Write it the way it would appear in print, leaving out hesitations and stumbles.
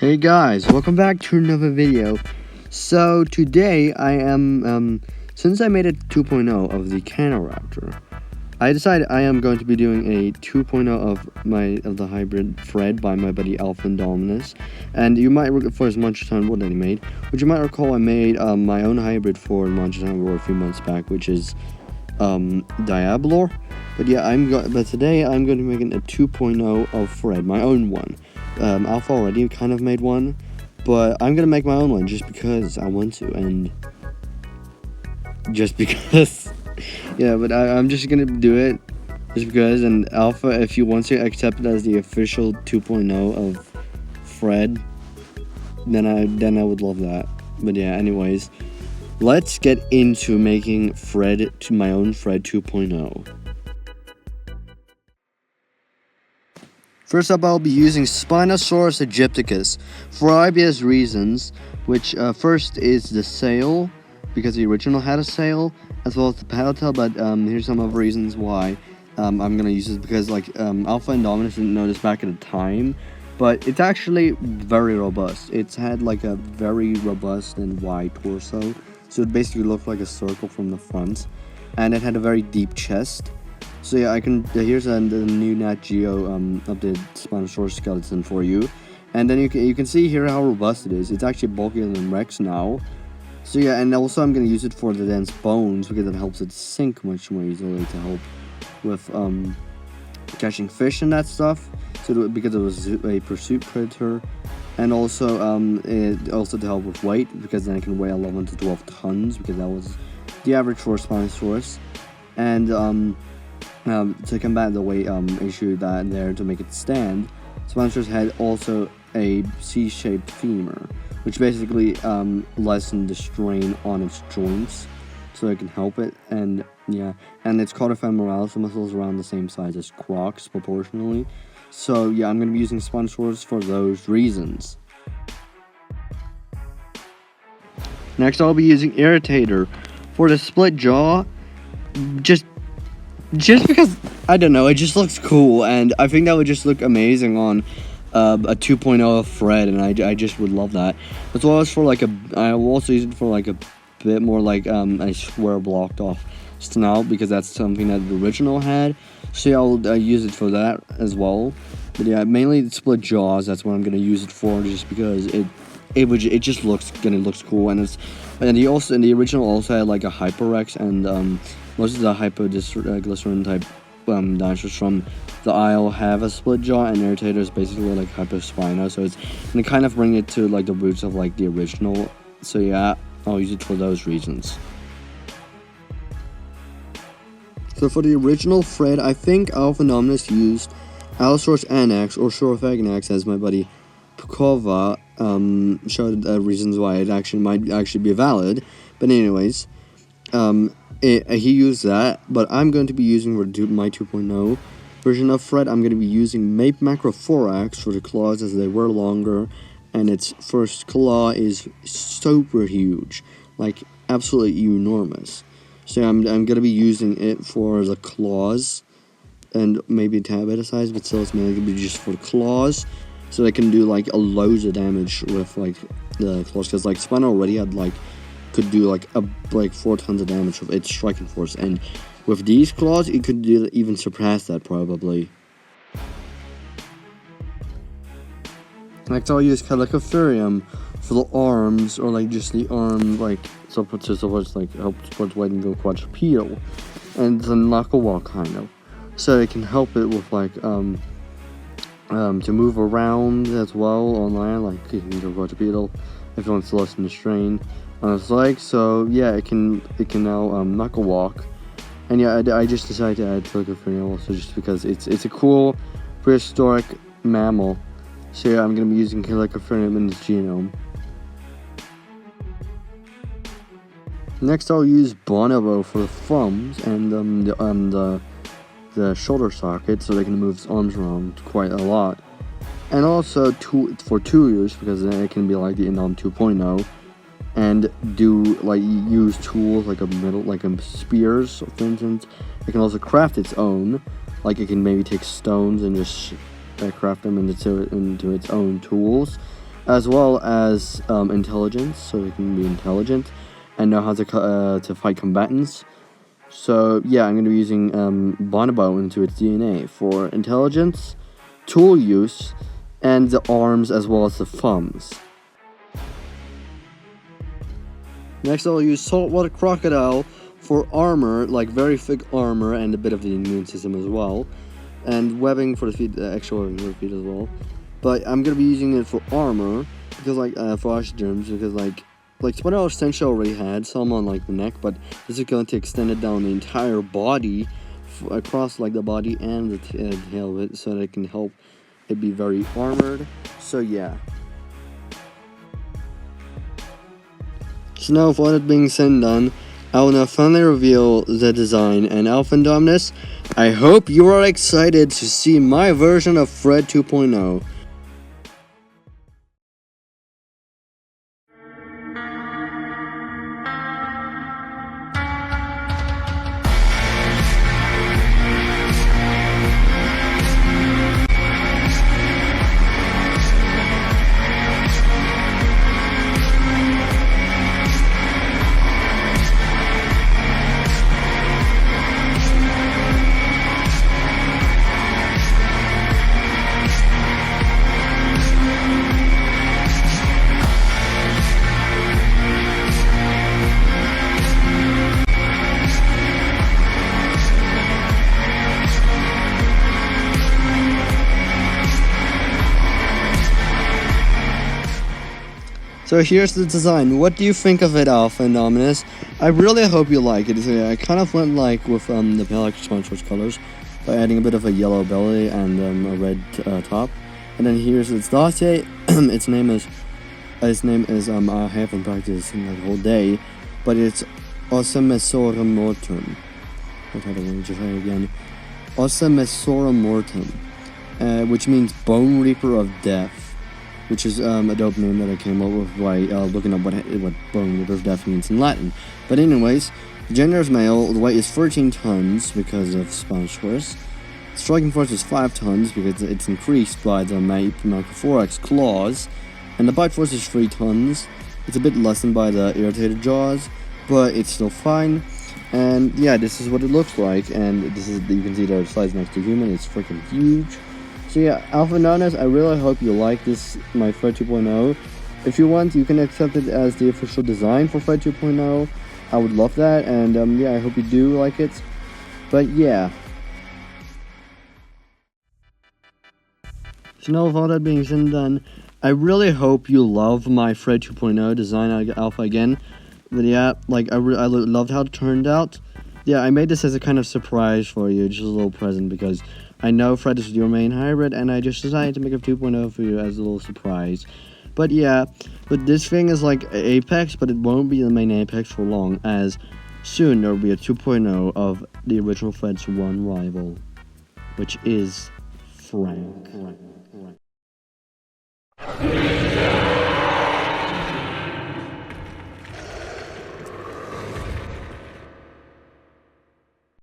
Hey guys, welcome back to another video. So today I am, since I made a 2.0 of the Canoraptor, I decided I am going to be doing a 2.0 of the hybrid Fred by my buddy Alpha Indominus. And you might, for his Monster Hunter War that he made, which you might recall I made my own hybrid for Monster Hunter War a few months back, which is Diabolore. But yeah, but today I'm going to be making a 2.0 of Fred, my own one. Alpha already kind of made one, but I'm gonna make my own one just because I want to, and just because. Yeah, but I'm just gonna do it just because. And Alpha, if you want to accept it as the official 2.0 of Fred, then I would love that. But yeah, anyways, let's get into making my own Fred 2.0. First up, I'll be using Spinosaurus aegypticus for obvious reasons, which first is the sail, because the original had a sail, as well as the paddle tail, but here's some of the reasons why I'm going to use this, because Alpha Indominus didn't know this back at the time, but it's actually very robust. It's had like a very robust and wide torso, so it basically looked like a circle from the front, and it had a very deep chest. So yeah, here's the new Nat Geo updated Spinosaurus skeleton for you, and then you can see here how robust it is. It's actually bulkier than Rex now. So yeah, and also I'm gonna use it for the dense bones because it helps it sink much more easily to help with catching fish and that stuff. So because it was a pursuit predator, and also to help with weight, because then it can weigh 11 to 12 tons because that was the average for Spinosaurus, and to combat the weight issue to make it stand, Spinosaurus had also a C-shaped femur, which basically lessened the strain on its joints, so it can help it. And yeah, and its cauda-femoralis muscles around the same size as Crocs proportionally. So yeah, I'm going to be using Spinosaurus for those reasons. Next, I'll be using Irritator for the split jaw. Just because, I don't know, it just looks cool, and I think that would just look amazing on a 2.0 of Fred, and I just would love that. As well as I will also use it for like a bit more like a square blocked off snout, because that's something that the original had. So yeah, I'll use it for that as well. But yeah, mainly the split jaws, that's what I'm going to use it for, just because it just looks cool, and the original also had like a Hyperrex and most of the Hypoglycerin type dinosaurs from the Isle have a split jaw, and Irritator is basically like Hypospino, so it's gonna kind of bring it to like the roots of like the original. So yeah, I'll use it for those reasons. So for the original Fred, I think Alpha Indominus used Allosaurus Anax or Saurophaganax, as my buddy Pukova showed reasons why it might actually be valid. But anyways, he used that, but I'm going to be using my 2.0 version of Fred. I'm going to be using Macrophorax for the claws, as they were longer, and its first claw is super huge, like absolutely enormous. So I'm going to be using it for the claws, and maybe a tad bit of size, but still it's mainly going to be just for the claws, so they can do like a loads of damage with like the claws, because like Spino already had could do like 4 tons of damage with its striking force, and with these claws it could even surpass that probably. Next, I'll use Chalicotherium for the arms, or like just the arm, like so it's like helps towards weight and go quadrupedal, and the knuckle walk kind of, so it can help it with like to move around as well on land, like it can go quadrupedal if it wants to lessen the strain on its legs. So yeah, it can now knuckle walk, and yeah, I just decided to add Chalicotherium also just because it's a cool prehistoric mammal. So yeah, I'm gonna be using Chalicotherium in its genome. Next, I'll use Bonobo for the thumbs and the shoulder socket, so they can move its arms around quite a lot, and also for Tuyers, because then it can be like the Indom 2.0. And use tools like spears, for instance. It can also craft its own, like it can maybe take stones and just craft them into its own tools. as well as intelligence, so he can be intelligent and know how to fight combatants. So yeah, I'm going to be using Bonobo into its DNA for intelligence, tool use, and the arms as well as the thumbs. Next, I'll use Saltwater Crocodile for armor, like very thick armor and a bit of the immune system as well. And webbing for the feet, extra webbing for the feet as well. But I'm going to be using it for armor, because like, for Oxygerms, because like Spinal Essential already had some on like the neck, but this is going to extend it down the entire body, across like the body and the tail of it, so that it can help it be very armored. So yeah. So now, with all that being said and done, I will now finally reveal the design. And Alpha Indominus, I hope you are excited to see my version of Fred 2.0. So here's the design. What do you think of it, Alpha Indominus? I really hope you like it. I kind of went like with the Pale Sponsors colors by adding a bit of a yellow belly and a red top. And then here's its dossier. its name is I haven't practiced in the whole day, but it's Osamesorum Mortem. I'll try to try again. Osamesorum Mortem, which means Bone Reaper of Death. Which is a dope name that I came up with by looking up what Bone Reaper of Death means in Latin. But anyways, the gender is male, the weight is 13 tons because of Spinosaurus. Striking force is 5 tons because it's increased by the Microphorax claws. And the bite force is 3 tons. It's a bit lessened by the irritated jaws, but it's still fine. And yeah, this is what it looks like, and this is, you can see the size next to human, it's freaking huge. So yeah, Alpha Indominus, I really hope you like this, my Fred 2.0. If you want, you can accept it as the official design for Fred 2.0. I would love that, and yeah, I hope you do like it. But yeah. So now with all that being said and done, I really hope you love my Fred 2.0 design Alpha again. But yeah, like I loved how it turned out. Yeah, I made this as a kind of surprise for you, just a little present, because I know Fred is your main hybrid, and I just decided to make a 2.0 for you as a little surprise. But yeah, but this thing is like Apex, but it won't be the main Apex for long, as soon there will be a 2.0 of the original Fred's one rival, which is Frank.